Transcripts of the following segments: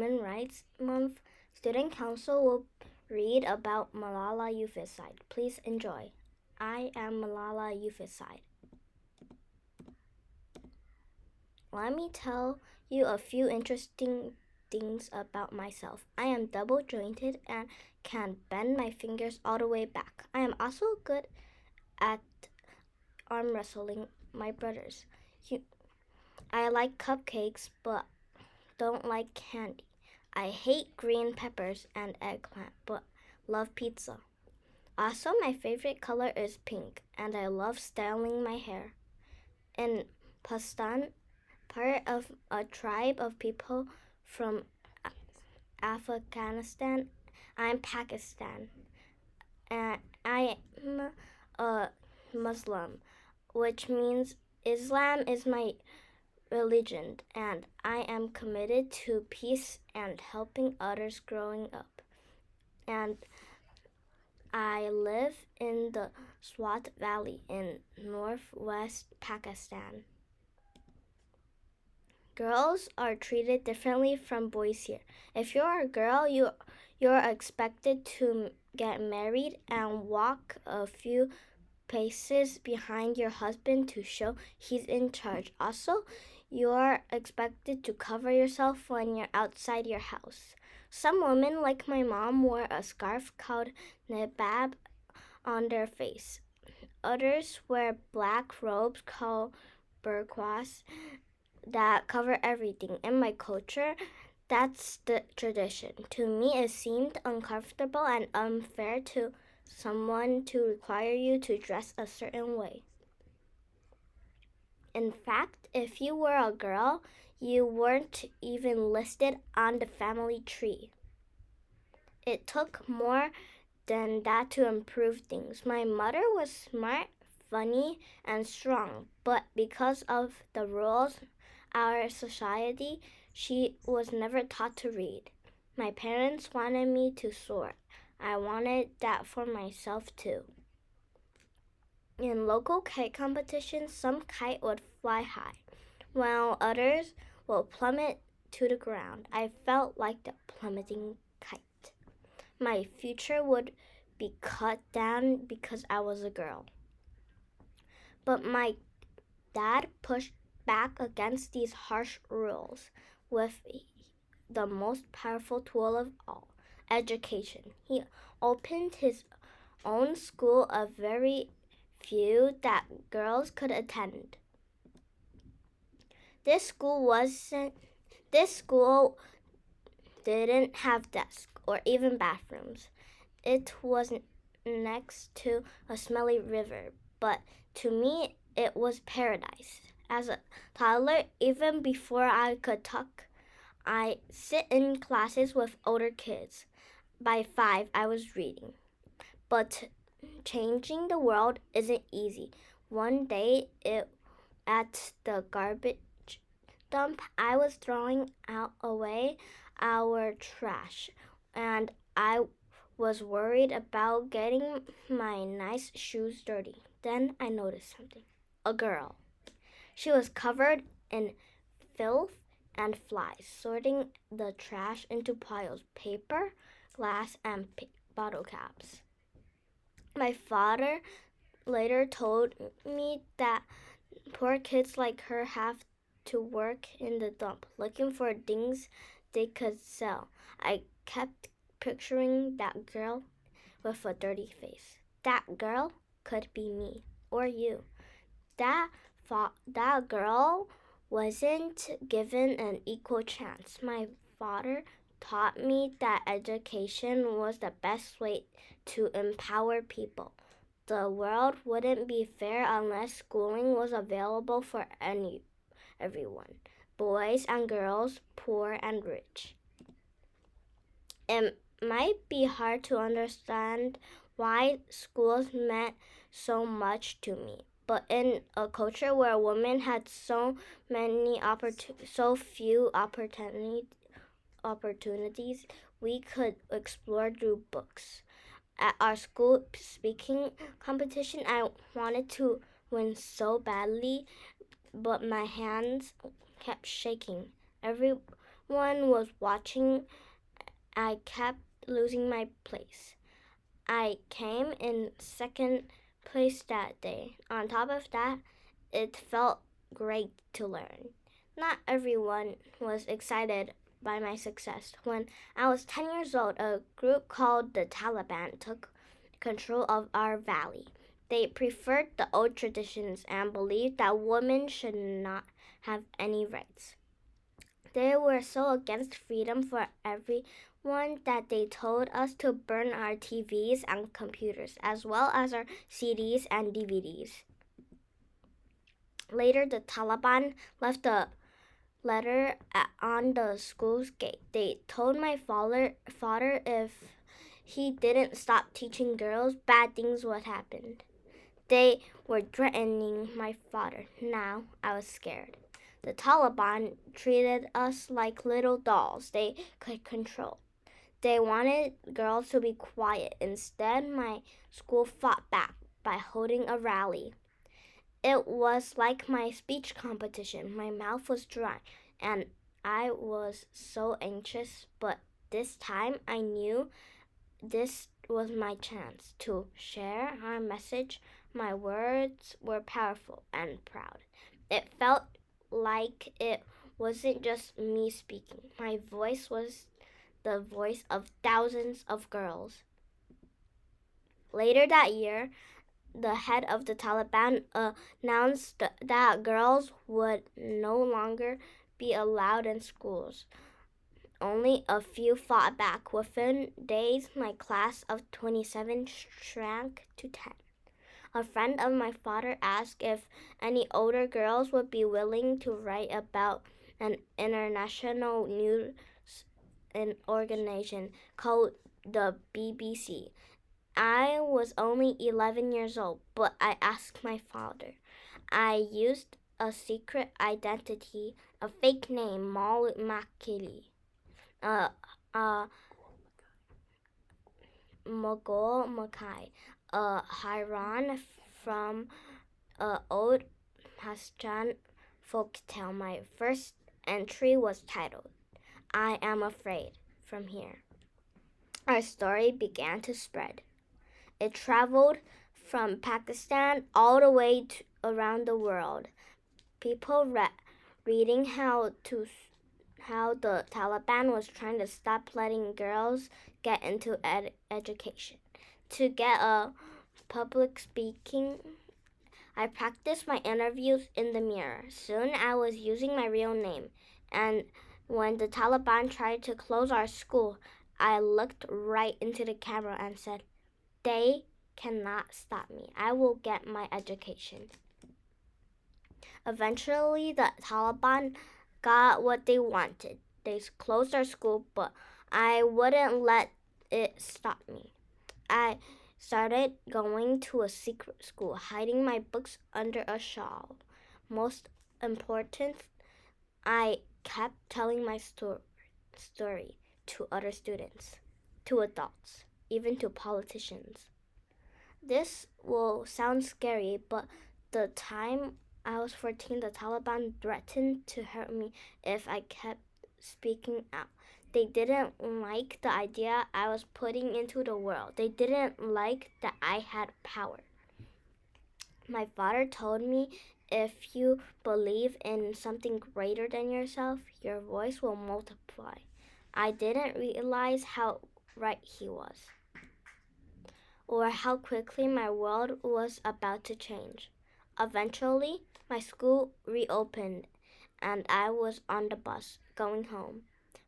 Human Rights Month, Student Council will read about Malala Yousafzai. Please enjoy. I am Malala Yousafzai. Let me tell you a few interesting things about myself. I am double jointed and can bend my fingers all the way back. I am also good at arm wrestling my brothers. I like cupcakes but don't like candy. I hate green peppers and eggplant but love pizza. Also, my favorite color is pink and I love styling my hair. In Pakistan, part of a tribe of people from Afghanistan, I'm Pakistan, and I am a Muslim, which means Islam is my religion, and I am committed to peace and helping others growing up. And I live in the Swat Valley in northwest Pakistan. Girls are treated differently from boys here. If you're a girl, you're expected to get married and walk a few paces behind your husband to show he's in charge. Also, you're expected to cover yourself when you're outside your house. Some women, like my mom, wore a scarf called niqab on their face. Others wear black robes called burqas that cover everything. In my culture, that's the tradition. To me, it seemed uncomfortable and unfair to someone to require you to dress a certain way. In fact, if you were a girl, you weren't even listed on the family tree. It took more than that to improve things. My mother was smart, funny, and strong, but because of the rules our society, she was never taught to read. My parents wanted me to soar. I wanted that for myself too. In local kite competitions, some kite would fly high, while others would plummet to the ground. I felt like the plummeting kite. My future would be cut down because I was a girl. But my dad pushed back against these harsh rules with the most powerful tool of all, education. He opened his own school of very few that girls could attend. This school didn't have desks or even bathrooms. It was next to a smelly river, but to me it was paradise. As a toddler, even before I could talk, I sit in classes with older kids. By 5, I was reading. But changing the world isn't easy. One day, at the garbage dump, I was throwing away our trash, and I was worried about getting my nice shoes dirty. Then I noticed something. A girl. She was covered in filth and flies, sorting the trash into piles, paper, glass, and bottle caps. My father later told me that poor kids like her have to work in the dump, looking for things they could sell. I kept picturing that girl with a dirty face. That girl could be me or you. That girl wasn't given an equal chance. My father taught me that education was the best way to empower people. The world wouldn't be fair unless schooling was available for everyone, boys and girls, poor and rich. It might be hard to understand why schools meant so much to me. But in a culture where women had so few opportunities, we could explore through books. At our school speaking competition, I wanted to win so badly, but my hands kept shaking. Everyone was watching, I kept losing my place. I came in second place that day. On top of that, it felt great to learn. Not everyone was excited by my success. When I was 10 years old, a group called the Taliban took control of our valley. They preferred the old traditions and believed that women should not have any rights. They were so against freedom for everyone that they told us to burn our TVs and computers, as well as our CDs and DVDs. Later, the Taliban left a letter on the school's gate. They told my father if he didn't stop teaching girls, bad things would happen. They were threatening my father. Now I was scared. The Taliban treated us like little dolls they could control. They wanted girls to be quiet. Instead, my school fought back by holding a rally. It was like my speech competition. My mouth was dry and I was so anxious, but this time I knew this was my chance to share our message. My words were powerful and proud. It felt like it wasn't just me speaking. My voice was the voice of thousands of girls. Later that year, the head of the Taliban announced that girls would no longer be allowed in schools. Only a few fought back. Within days, my class of 27 shrank to 10. A friend of my father asked if any older girls would be willing to write about an international news organization called the BBC. I was only 11 years old, but I asked my father. I used a secret identity, a fake name, Mal Makili, a Mogul Makai, a Hiran from old Pashtun folktale. My first entry was titled, I Am Afraid. From here, our story began to spread. It traveled from Pakistan all the way around the world. People reading how the Taliban was trying to stop letting girls get into education. To get a public speaking, I practiced my interviews in the mirror. Soon I was using my real name. And when the Taliban tried to close our school, I looked right into the camera and said, they cannot stop me. I will get my education. Eventually, the Taliban got what they wanted. They closed our school, but I wouldn't let it stop me. I started going to a secret school, hiding my books under a shawl. Most important, I kept telling my story to other students, to adults, even to politicians. This will sound scary, but the time I was 14, the Taliban threatened to hurt me if I kept speaking out. They didn't like the idea I was putting into the world. They didn't like that I had power. My father told me, if you believe in something greater than yourself, your voice will multiply. I didn't realize how right he was, or how quickly my world was about to change. Eventually, my school reopened and I was on the bus going home.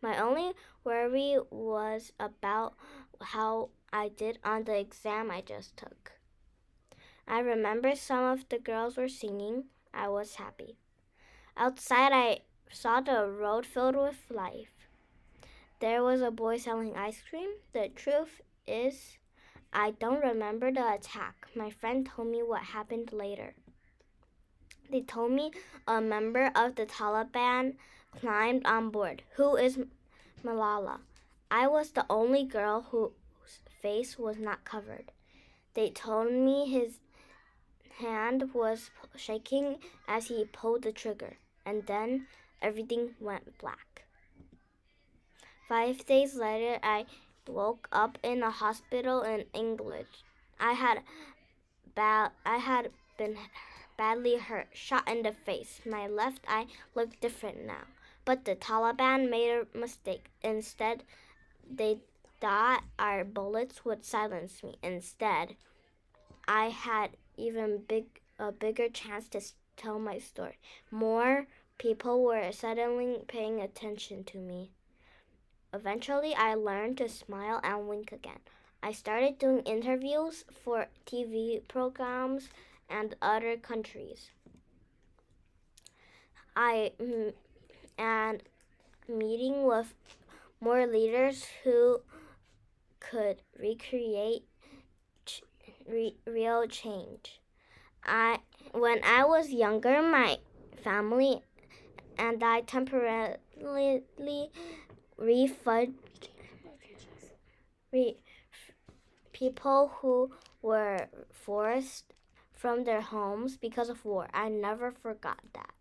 My only worry was about how I did on the exam I just took. I remember some of the girls were singing. I was happy. Outside, I saw the road filled with life. There was a boy selling ice cream. The truth is, I don't remember the attack. My friend told me what happened later. They told me a member of the Taliban climbed on board. Who is Malala? I was the only girl whose face was not covered. They told me his hand was shaking as he pulled the trigger, and then everything went black. 5 days later, I woke up in a hospital in England. I had been badly hurt, shot in the face. My left eye looked different now. But the Taliban made a mistake. Instead, they thought our bullets would silence me. Instead, I had a bigger chance to tell my story. More people were suddenly paying attention to me. Eventually, I learned to smile and wink again. I started doing interviews for TV programs and other countries. And meeting with more leaders who could recreate real change. When I was younger, my family and I temporarily refuged people who were forced from their homes because of war. I never forgot that.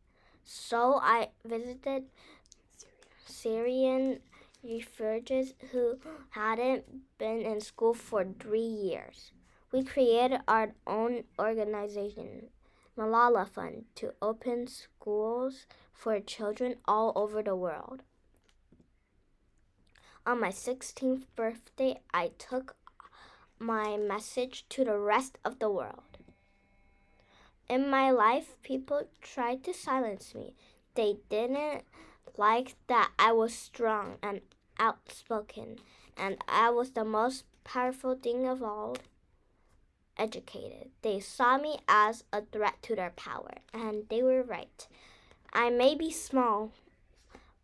So I visited Syrian refugees who hadn't been in school for 3 years. We created our own organization, Malala Fund, to open schools for children all over the world. On my 16th birthday, I took my message to the rest of the world. In my life, people tried to silence me. They didn't like that I was strong and outspoken, and I was the most powerful thing of all, educated. They saw me as a threat to their power, and they were right. I may be small,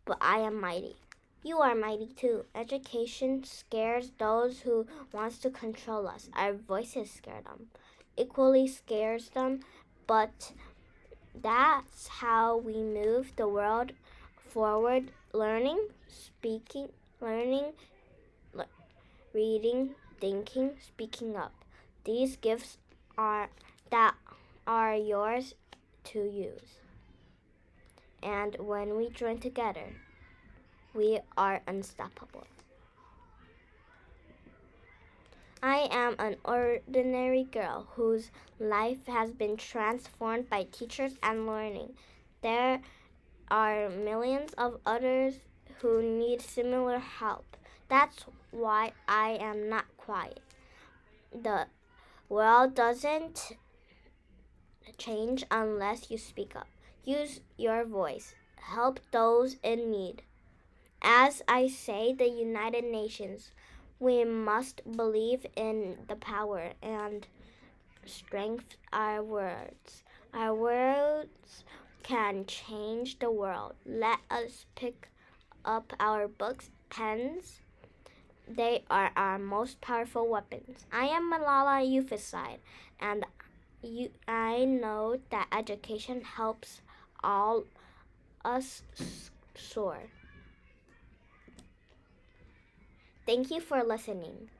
but I am mighty. You are mighty too. Education scares those who wants to control us. Our voices scare them. Equally scares them, but that's how we move the world forward, learning, speaking, reading, thinking, speaking up. These gifts are yours to use. And when we join together, we are unstoppable. I am an ordinary girl whose life has been transformed by teachers and learning. There are millions of others who need similar help. That's why I am not quiet. The world doesn't change unless you speak up. Use your voice. Help those in need. As I say, the United Nations, we must believe in the power and strength our words. Our words can change the world. Let us pick up our books, pens. They are our most powerful weapons. I am Malala Yousafzai, and I know that education helps all us soar. Thank you for listening.